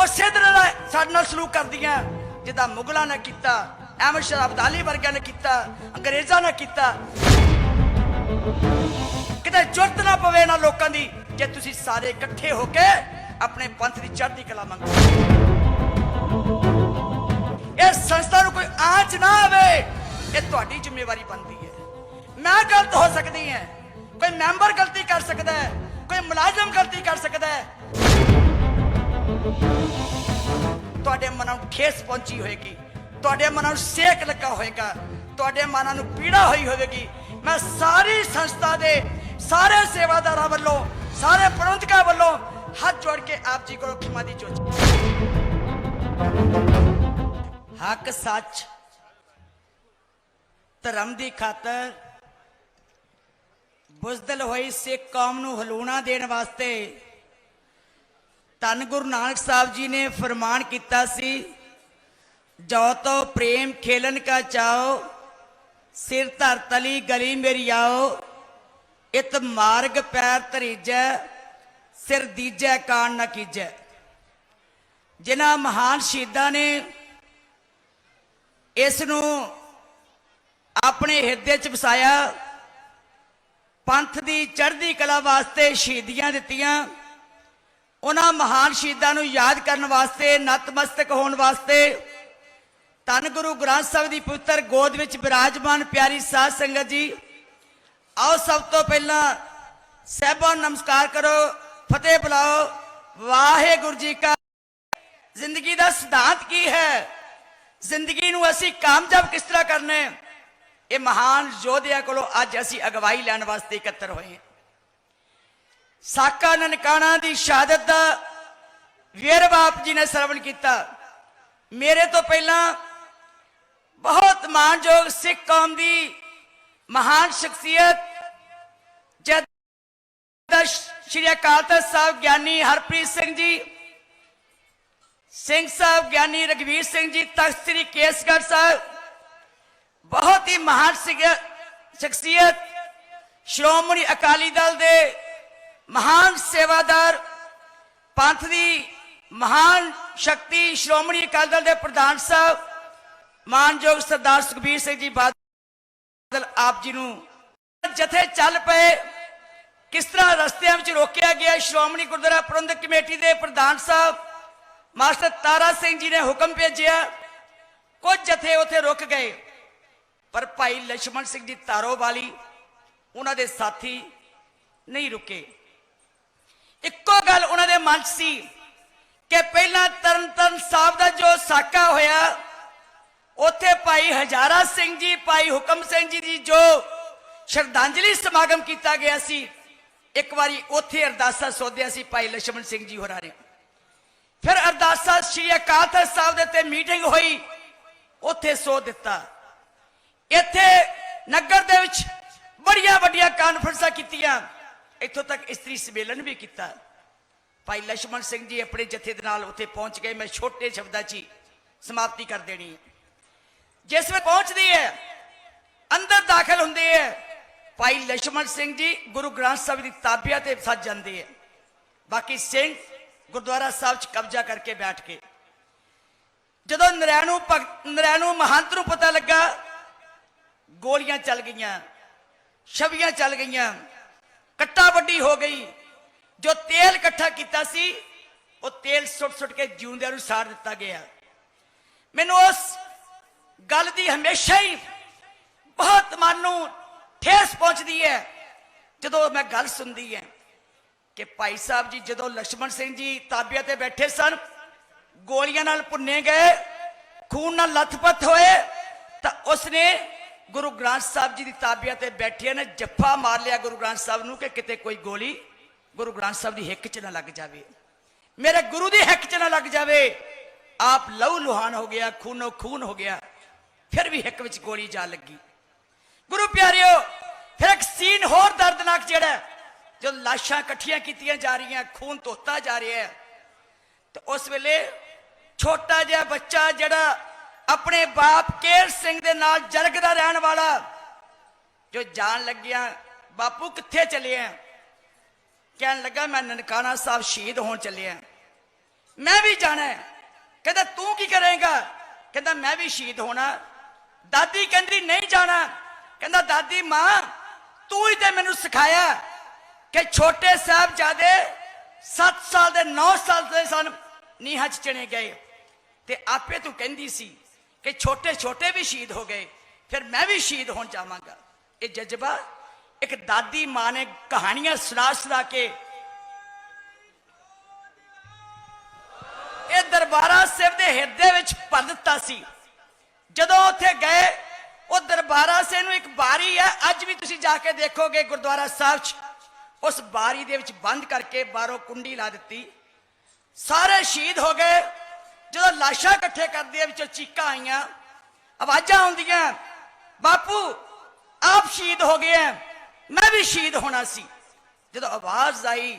उसे तरह साडे नाल सलूक करदियां जिदा मुगलों ने किया, अहमद शाह अब्दाली वर्गिया ने किया, अंग्रेजा ने किया। किते जुरत ना पवे ना लोगों की जे तुसी सारे इकट्ठे होके अपने पंथ की चढ़ती कला मंगो। इस संस्था को कोई आंच ना आवे, ये तुहाडी जिम्मेवारी बनती है। मैं गलत हो सकती है, कोई मैंबर गलती कर सकता है, कोई मुलाजम गलती कर सकता है, तुहाडे मनां नूं ठेस पहुंची होएगी, तुहाडे मनां नूं सेक लगा होएगा, तुहाडे मनां नूं पीड़ा होई होवेगी। मैं सारी संस्था दे सारे सेवादारां वल्लों, सारे प्रबंधकां वल्लों हाथ जोड़ के आप जी को खिमा दी चोच। हक सच धर्म की खातर बुजदल होई सिख कौम नूं हलूणा देने वास्ते धन गुरु नानक साहब जी ने फरमान किया सी, जो तो प्रेम खेलन का चाओ, सिर धर तली गली मेरी आओ, इत मार्ग पैर धरीजै, सिर दीजै कान न कीजै। जिन्हां महान शहीदां ने इस नूं अपने हिरदे च वसाया, पंथ की चढ़ती कला वास्ते शहीदियां दित्तियां, उन्हां महान शहीदां नूं याद करन वास्ते, नतमस्तक होने वास्ते धन गुरु ग्रंथ साहिब की पवित्र गोद विच विराजमान प्यारी साध संगत जी, आओ सब तो पहला साहिबान नमस्कार करो, फतेह बुलाओ। वाहेगुरु जी का। जिंदगी का सिद्धांत की है, जिंदगी नूं असीं कामयाब किस तरह करने, ये महान योद्धिया को अज असीं अगवाई लैण वास्ते इकट्ठे होए हैं। साका ननकाणा की शहादत का वेरवा आप जी ने श्रवण किया। मेरे तो पहला बहुत मानयोग सिख कौम की महान शख्सियत जद श्री अकाल तख्त साहब ज्ञानी हरप्रीत सिंह जी, सिंह साहब ज्ञानी रघुवीर सिंह जी, तख्त श्री केसगढ़ साहब, बहुत ही महान शख्सियत, श्रोमणी अकाली दल दे महान सेवादार, पंथ की महान शक्ति श्रोमणी अकाली दल के प्रधान साहब मानयोग सरदार सुखबीर सिंह जी बादल आप जी नूं जथे चल पे, किस तरह रस्तियां विच रोकिया गया। श्रोमणी गुरुद्वारा प्रबंधक कमेटी के प्रधान साहब मास्टर तारा सिंह जी ने हुक्म भेजिया, कुछ जथे उथे रुक गए, पर भाई लक्ष्मण सिंह जी तारो वाली उन्हां दे साथी नहीं रुके। इक्को गल उन्हां दे मन सी कि पहला तरन तारण साहब का जो साका होया, उथे भाई हजारा सिंह जी, भाई हुक्म सिंह जी जो श्रद्धांजलि समागम किया गया सी, एक बारी उथे अरदासा सोधिया सी भाई लक्ष्मण सिंह जी होरां ने। फिर अरदासा श्री अकाल तख्त साहब दे ते मीटिंग हुई, उथे सो दिता। इत्थे नगर दे विच बड़िया वड्डिया कानफ्रेंसां कीतियां, इत्थों तक इस्त्री सम्मेलन भी किया। भाई लक्ष्मण सिंह जी अपने जथे दे नाल उत्थे पहुंच गए। मैं छोटे शब्दां च समाप्ति कर देनी है। जिस वे पहुंचती है, अंदर दाखिल होंदे है, भाई लक्ष्मण सिंह जी गुरु ग्रंथ साहिब की ताबिया ते सज जाते हैं। बाकी सिंह गुरुद्वारा साहब च कब्जा करके बैठ के, जदों नरैणू महंत नूं पता लगा, गोलियां चल गई, छवियां चल गई, कट्टा वड्डी हो गई। जो तेल इकट्ठा किया सी, वो तेल सुट सुट के जिउंदियां नूं साड़ दिता गया। मैनूं उस गल दी हमेशा ही बहुत मन नूं ठेस पहुंचती है जदों मैं गल सुनती है कि भाई साहब जी जदों लक्ष्मण सिंह जी ताबिया ते बैठे सन, गोलियां नाल भुन्ने गए, खून नाल लथपथ होए, तो उसने गुरु ग्रंथ साहब जी की ताबिया ते बैठे ने जफ्फा मार लिया गुरु ग्रंथ साहब नूं कि किते कोई गोली गुरु ग्रंथ साहब की हिक च ना लग जाए, मेरे गुरु की हिक च ना लग जाए। आप लहू लुहान हो गया, खूनो खून हो गया, फिर भी हिक विच गोली जा लगी। गुरु प्यारिओ, फिर एक सीन होर दर्दनाक जिहड़ा, जो लाशां इकट्ठियां कीतियां जा रही हैं, खून धोता जा रहा है, तो उस वेले छोटा जिहा बच्चा जिहड़ा अपने बाप केर सिंह दे नाल जरगदा रहन वाला, जो जान लग्या बापू कित्थे चले हैं, कहन लगा मैं ननकाना साहब शहीद होने चले हैं। मैं भी जाना है। कहता तू की करेगा? कहता मैं भी शहीद होना। दादी कहती नहीं जाना। कहता दादी मां तू ही तो मैनू सिखाया कि छोटे साहबजादे 7 साल दे 9 साल दे सन नीहां च चने गए ते आपे तू कहती सी कि छोटे छोटे भी शहीद हो गए, फिर मैं भी शहीद होने जावांगा। ये जज्बा एक दादी मां ने कहानियां सुना सुना के ये दरबारा साहिब दे हिरदे विच भर दिता सी। जदों उत्थे गए वो दरबारा साहिब नूं एक बारी है, अज भी तुसीं जाके देखोगे गुरुद्वारा साहिब च, उस बारी दे विच बंद करके बाहरों कुंडी ला दी। सारे शहीद हो गए। जो लाशा इकट्ठे करदे विचों चीकां आईयां, आवाजां आउंदियां, बापू आप शहीद हो गए हैं, मैं भी शहीद होना सी। जो आवाज आई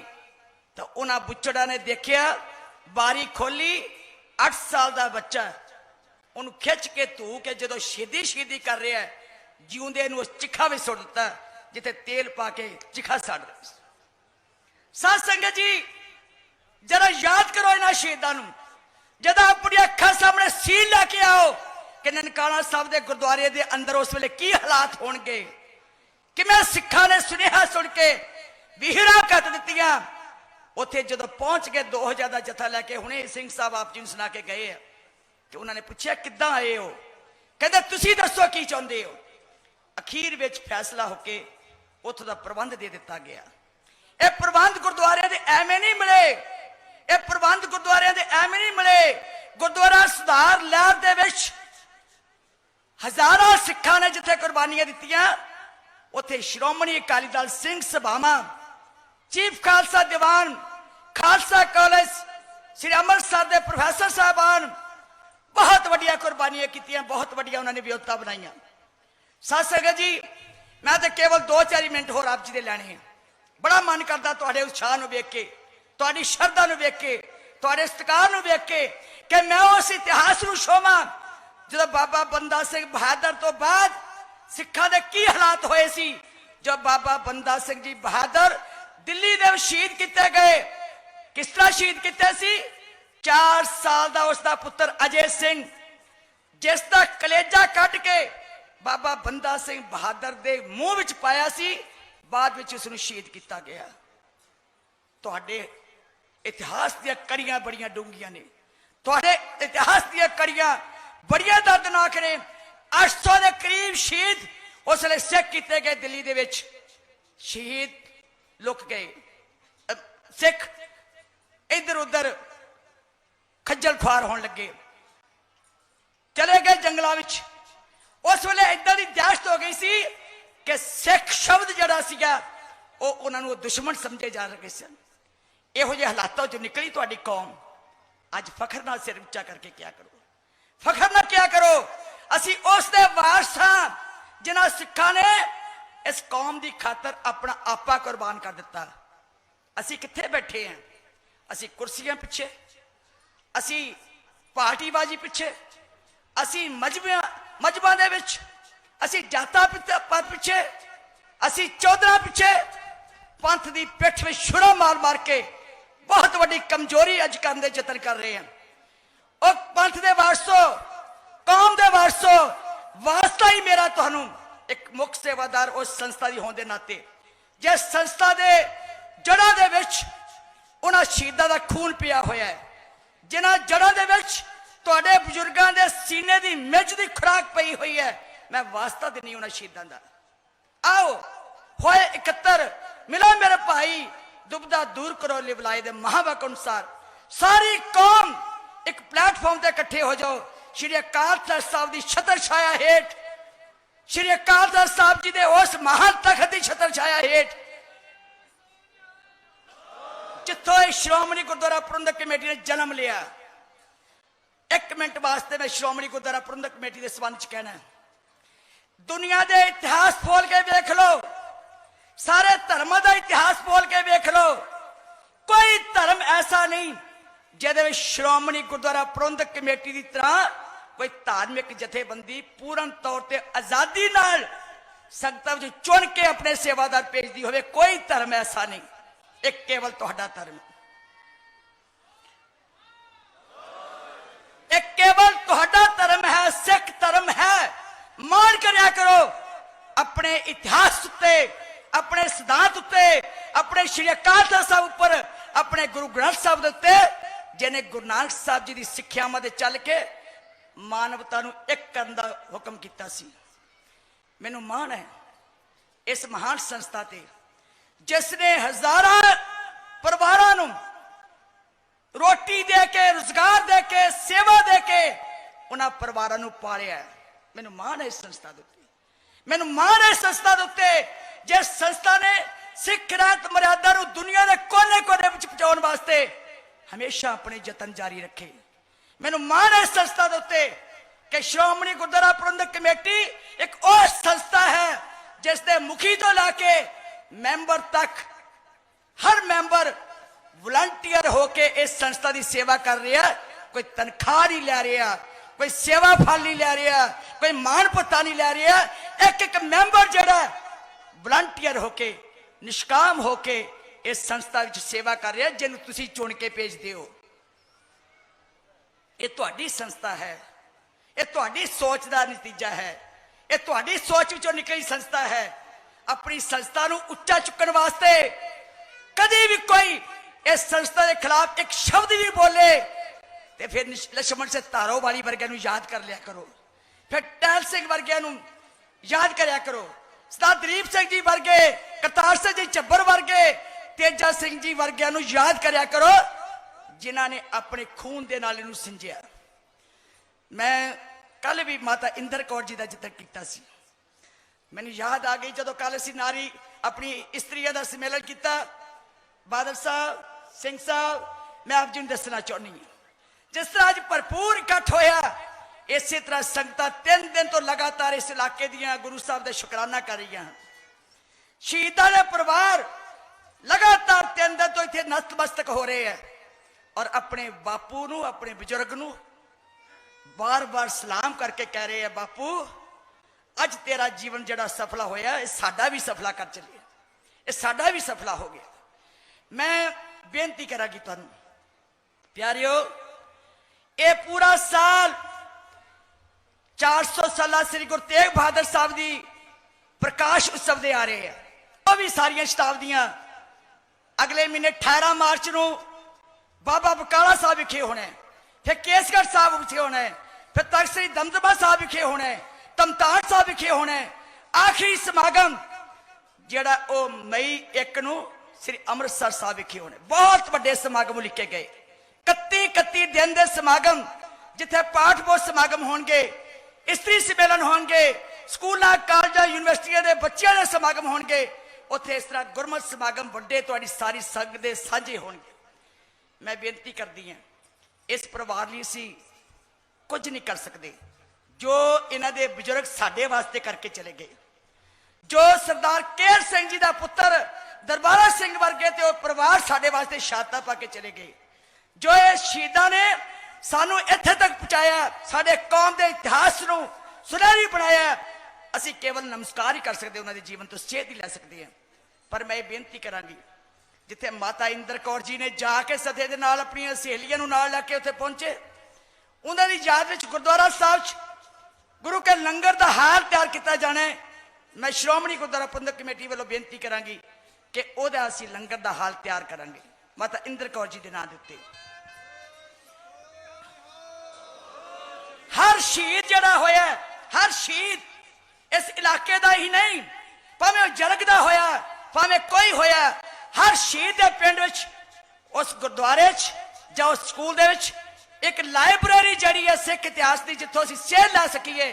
तो उन्हां बुचड़ा ने देखिया, बारी खोली, 8 साल का बच्चा उन्हें खिंच के धू के जो शहीदी कर रहा है, जिउंदे नूं उस चिखा भी सुट दिता जिथे तेल पा के चिखा सड़ रहा। साध संगत जी जरा याद करो इन्हां शहीदां नूं। जब अपनी अखा सामने सील लैके आओ कि ननकाना साहब के गुरुद्वारे के अंदर उस वेले की हालात होणगे, कि मैं सिखा ने सुनेहा सुन के विहिरा कत दित्तियां। उत्थे जदों पहुंच गए 2000 का जत्था लैके हुणे सिंह साहब आप जी नूं सुना के गए हैं कि उन्होंने पूछा किद्दां आए हो? कहते तुसीं दसो की चाहुंदे हो? अखीर विच फैसला होके उत्थों दा प्रबंध दे दिता गया। ये प्रबंध गुरुद्वारे दे एवें नहीं मिले, ये प्रबंध गुरुद्वारे दे एवें नहीं मिले। गुरुद्वारा सुधार लहर दे विच हजारां सिखां ने जिथे कुर्बानियां दित्तियां, उत्थे श्रोमणी अकाली दल सिंह सभावां, चीफ खालसा दीवान, खालसा कॉलेज, श्री अमृतसर के प्रोफैसर साहबान बहुत वड्डियां कुर्बानियां कीतियां, बहुत वड्डियां उन्होंने वियोता बनाईयां। साध संगत जी मैं तो केवल 2-4 मिनट होर आप जी दे लैणे हैं। बड़ा मन करदा तुहाडे उत्साह नूं वेख के, तुहाडी शरधा नूं वेख के, तुहाडे सत्कार नूं वेख के कि मैं उस इतिहास नूं छोवां जो बाबा बंदा सिंह बहादुर तो बाद सिखां दे की हालात होए सी। जब बाबा बंदा सिंह जी बहादुर दिल्ली दे शहीद किते गए, किस तरह शहीद किते सी? 4 साल का उसका पुत्र अजय सिंह जिसका कलेजा कट के बाबा बंदा सिंह बहादुर के मुंह विच पाया सी, बाद विच उसनूं शहीद किया गया। तुहाडे इतिहास दी कड़ियां बड़ियां डूंघियां ने, तुहाडे इतिहास दी कड़ियां बड़ियां दर्दनाक ने। 800 के करीब शहीद उस वेले सिख किए गए, दिल्ली दे विच शहीद लुक गए। सिख इधर उधर खज्जल खुआर होने लगे, चले गए जंगलों में। उस वेले इदां दी दहशत हो गई सी कि सिख शब्द जड़ा सीगा वो उन्होंने दुश्मन समझे जा रहे सन। इहो जिहे हालातों चों निकली तुहाडी कौम। अज फखर नाल सिर उच्चा करके क्या करो, फखर नाल क्या करो। असी उस दे वारस हां जिन्हां सिखां ने इस कौम की खातर अपना आपा कुर्बान कर दिता। असी कित्थे बैठे हैं? असी कुर्सियां पिछे, असी पार्टीबाजी पिछे, असी मजहबां दे विच, असी जातां पिछे, असी चौधरां पिछे, पंथ की पिठ में छुरा मार मार के बहुत वड्डी कमजोरी अज करने दे यतन कर रहे हैं। और पंथ दे वारसो, कौम दे वारसो, वास्ता ही मेरा तुहानूं एक मुख सेवादार उस संस्था की होने के नाते, जिस संस्था के जड़ों के विच उन्हां शहीदां दा खून पिया होया है, जिन्हां जड़ों के विच तुहाडे बुजुर्गां दे सीने की मिज की खुराक पई हुई है। मैं वास्ता देनी उन्हां शहीदां दा। आओ होए 71, मिलो मेरे भाई, दुबदा दूर करो लिवलाए दे महावाक अनुसार सारी कौम एक प्लेटफॉर्म से इकट्ठे हो जाओ। श्री अकाल तख्त साहब की छतर छाया हेठ, श्री अकाल तख्त साहब जी के उस महान तख्त की छतर छाया हेठ जिथों श्रोमणी गुरुद्वारा प्रबंधक कमेटी ने जन्म लिया। 1 मिनट वास्ते मैं श्रोमणी गुरुद्वारा प्रबंधक कमेटी के संबंध च कहना, दुनिया के इतिहास खोल के देख लो, सारे धर्मों का इतिहास खोल के देख लो, कोई धर्म ऐसा नहीं जिहदे श्रोमणी गुरुद्वारा प्रबंधक कमेटी की तरह कोई धार्मिक जथेबंदी पूर्ण तौर पर आजादी नाल संगतां विच चुन के अपने सेवादार भेजदी होवे। कोई धर्म ऐसा नहीं, एक केवल तुहाडा धर्म। अपने इतिहास उत्ते, अपने सिद्धांत उत्ते, अपने श्री अकाल तख्त साहब उपर, अपने गुरु ग्रंथ साहब दे उत्ते, जिन्हें गुरु नानक साहब जी की सिक्ख्यावां दे चल के मानवता नूं एक करन दा हुक्म कीता सी। मैनूं माण है इस महान संस्था ते जिसने हजारां परिवारां नूं रोटी दे के, रोजगार दे के, सेवा दे के उन्हां परिवारां नूं पालिया है। मैनूं माण है इस संस्था दे उत्ते, मैनूं माण है इस संस्था दे उत्ते जिस संस्था ने सिख रहत मर्यादा नूं दुनिया दे कोने कोने विच पहुंचाउण वास्ते हमेशा अपने यतन जारी रखे। मैनूं माण है इस संस्था दे उत्ते कि श्रोमणी गुरुद्वारा प्रबंधक कमेटी एक और संस्था है जिसके मुखी तो लाके मैंबर तक हर मैंबर वलंटियर होके इस संस्था की सेवा कर रहा। कोई तनख्वाह नहीं लै रहा, कोई सेवा फल नहीं लै रहा, कोई मान भत्ता नहीं लै रहा। एक एक मैंबर जिहड़ा वलंटियर होके निष्काम होके इस संस्था विच सेवा कर रहा, जिन्हों तुसीं चुन के भेजते हो। ये तुहाडी संस्था है, ये तुहाडी सोच का नतीजा है, ये तुहाडी सोच विचों निकली संस्था है। अपनी संस्था नूं उच्चा चुकण वास्ते कदी भी कोई इस संस्था के खिलाफ एक शब्द भी बोले तो फिर लक्ष्मण से तारो वाली वर्गिया नूं याद कर लिया करो, फिर टहल सिंह वर्गिया नूं याद करया करो, सरदार दलीप सिंह जी वर्गे, करतार सिंह जी झब्बर वर्गे, तेजा सिंह जी वर्गिया नूं याद करया करो जिन्हां ने अपने खून दे नाल इहनूं सिंजिया। मैं कल भी माता इंदर कौर जी का जिक्र किया सी, मैनूं याद आ गई जदों कल असीं नारी अपनी इस्त्रियां का सम्मेलन किया। बादल साहब, सिंह साहब, मैं आप जी नूं दसना चाहुंदी हां जिस तरह अज भरपूर इकट्ठ होया, इस तरह संगतां 3 दिन तो लगातार इस इलाके दियां गुरु साहब का शुकराना कर रही हैं। शहीदां दे परिवार लगातार 3 दिन तो इत्थे नतमस्तक हो रहे हैं और अपने बापू नूं, अपने बजुर्ग नूं बार बार सलाम करके कह रहे हैं, बापू अज तेरा जीवन जड़ा सफला होया, ये साडा भी सफला कर चलिए, ये साडा भी सफला हो गया। मैं बेनती करांगी तुहानूं प्यारिओ, ये पूरा साल 400 साल श्री गुरु तेग बहादुर साहब की प्रकाश उत्सव दे आ रहे हैं। वो भी सारियां शताब्दियां अगले महीने 18 मार्च नूं बाबा बकाला साहब विखे होने, फिर केसगढ़ साहब विखे होने, फिर तख्त श्री दमदमा साहब विखे होने, तमतान साहब विखे होने। आखिरी समागम जिहड़ा ओ मई 1 नूं श्री अमृतसर साहब विखे होने। बहुत बड़े समागम लिखे गए, 31 दिन के समागम जिथे पाठ बोध समागम होंगे, इस्त्री सम्मेलन होंगे, स्कूलों कॉलेजों यूनिवर्सिटियों के बच्चों के समागम होंगे, उत्थे इस तरह गुरमत समागम बड़े तुहाडी सारी संग दे साझे होंगे। मैं बेनती करती हाँ, इस परिवार लिए असीं कुछ नहीं कर सकते जो इन्हां दे बुजुर्ग साडे वास्ते करके चले गए, जो सरदार केर सिंह जी का पुत्र दरबारा सिंह वर्गे ते परिवार साडे वास्ते शहादतां पा के चले गए, जो ये शहीदां ने सानू इत्थे तक पहुंचाया, साडे कौम के इतिहास नूं सुनहरी बनाया। असीं केवल नमस्कार ही कर सकते, उन्हां दे जीवन तो सेध ही लै सकते हैं। पर मैं ये बेनती करांगी, जिथे माता इंदर कौर जी ने जाके सथे दे नाल अपनी सहेलियां नूं नाल लैके उत्थे पहुंचे, उन्हां दी याद विच गुरुद्वारा साहब गुरु के लंगर का हाल तैयार किया जाना है। मैं श्रोमणी गुरुद्वारा प्रबंधक कमेटी वालों बेनती करांगी कि ओहदा असीं लंगर का हाल तैयार करांगे माता इंदर कौर जी के नाम दे उत्ते। हर शहीद जिहड़ा होया, हर शहीद इस इलाके का ही नहीं, भावें जरग दा होया, भावें कोई होया, हर शहीद के पिंड विच, उस गुरुद्वारे या उस स्कूल दे विच एक लाइब्रेरी जिहड़ी है सिख इतिहास की, जिथों असीं सेध लै सकीए,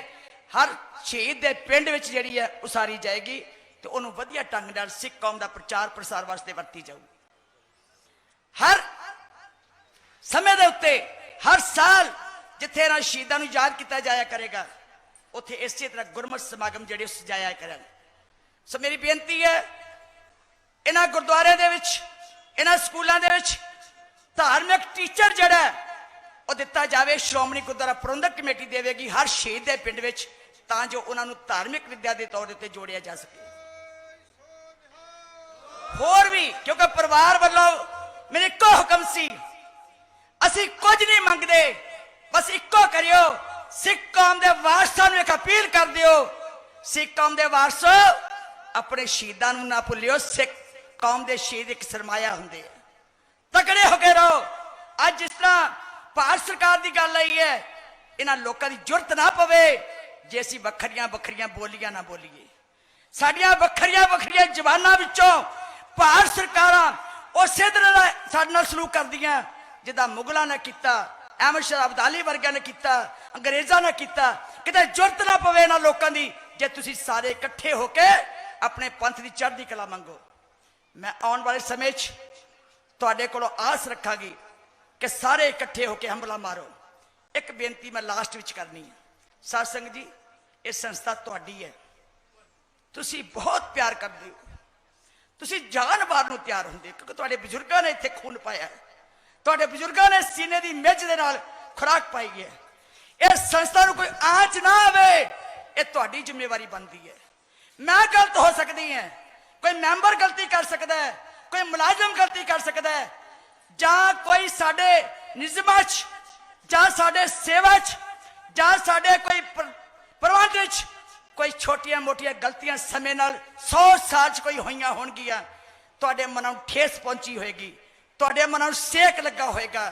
हर शहीद के पिंड विच जिहड़ी है उसारी जाएगी तो उन्होंने वधिया ढंग नाल सिख कौम का प्रचार प्रसार वास्ते वरती जाऊगी। हर समय के उत्ते हर साल जिथे इन्हां शहीदां नूं याद किया जाया करेगा, उत्थे इसे तरह गुरमत समागम जिहड़े सजाया करेंगे। सो मेरी बेनती है, इन्हां गुरुद्वारे दे विच, इन्हां स्कूलों दे विच धार्मिक टीचर जिहड़ा वो दिता जाए, श्रोमणी गुरुद्वारा प्रबंधक कमेटी देवेगी हर शहीद के पिंड विच, तां जो उन्होंने धार्मिक विद्या के तौर पर जोड़िया जा सके। होर भी क्योंकि परिवार वालों मेरे इको हुक्म सी, असीं कुछ नहीं मंगते, बस इको करियो, सिख कौम के वारसां नूं एक अपील कर दिओ, सिख कौम के वारसो अपने शहीदां नूं ना भुल्लिओ। सिख कौम के शहीद एक सरमाया हुंदे आ। तगड़े होके रहो। अज जिस तरह भारत सरकार की गल आई है, इन्हां लोकां दी जुरत ना पवे जे असीं वखरियां वखरियां बोलियां ना बोलीए। साडियां वखरियां वखरियां जवानां विचों भारत सरकारां उसे तरह साडे नाल सलूक करदियां जिद्दां मुगलां ने कीता, अहमद शाह अब्दाली वर्गियां ने कीता, अंग्रेजां ने कीता। किते जुरत ना पवे इन्हां लोकां दी जे तुसीं सारे इकट्ठे होके अपने पंथ की चढ़दी कला मंगो। मैं आने वाले समय तुहाडे कोलों आस रखांगी कि सारे इकट्ठे होके हमला मारो। एक बेनती मैं लास्ट विच करनी है। साध संगत जी, ये संस्था तुहाडी है, तुसीं बहुत प्यार करदे हो, तुसीं जान मारन नूं तैयार हुंदे हो, क्योंकि तुहाडे बजुर्गां ने इत्थे खून पाया है, तुहाडे बजुर्गां ने सीने दी मिज दे नाल खुराक पाई है। इस संस्था नूं कोई आंच ना आवे, ये तुहाडी जिम्मेवारी बनती है। मैं गलत हो सकती है, कोई मैंबर गलती कर सकता है, कोई मुलाजम गलती कर सकता है, जां कोई साडे निज़मां च जां साडे सेवा च जां साडे कोई प्रबंध च कोई छोटियां मोटियां गलतियां समय नाल 100 साल च कोई होईयां होणगियां, तुहाडे मनां नूं ठेस पहुंची होएगी, तुहाडे मनां नूं सेक लगा होएगा,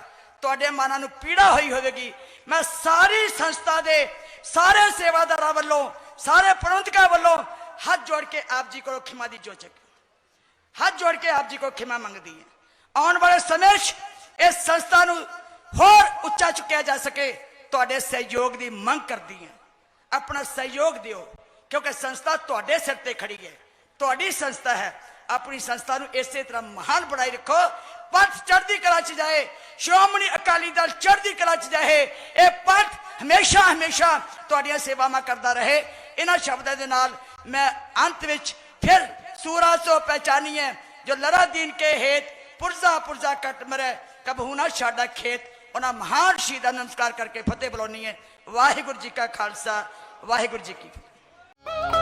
तुहाडे मनां नूं पीड़ा होई होवेगी। मैं सारी संस्था दे सारे सेवादारां वल्लों सारे प्रबंधकां वल्लों हाथ जोड़ के आप जी को खिमा दी जोचक हाथ जोड़ के आप जी को खिमा मंगदी है। आने वाले समय इस संस्था नूं होर उच्चा चुकिया जा सके, तुहाडे सहयोग की मंग करदी है। अपना सहयोग दिओ, क्योंकि संस्था तुहाडे सिर ते खड़ी है, तुहाडी संस्था है। अपनी संस्था नूं इसे तरह महान बनाई रखो, पंथ चढ़दी कला च जाए, श्रोमणी अकाली दल चढ़दी कला च जाए, ये पंथ हमेशा हमेशा तुहाडियां सेवावां करदा रहे। इन्हां शब्दां दे नाल मैं अंत विच फिर सूरा सो पहचानी है जो लड़ा दीन के हेत पुरजा पुरजा कट मरे कबहू ना छाड़ा खेत। उन्हां महान शहीदां नमस्कार करके फतेह बुलाउणी है। वाहिगुरू जी का खालसा, वाहिगुरू जी की फतेह।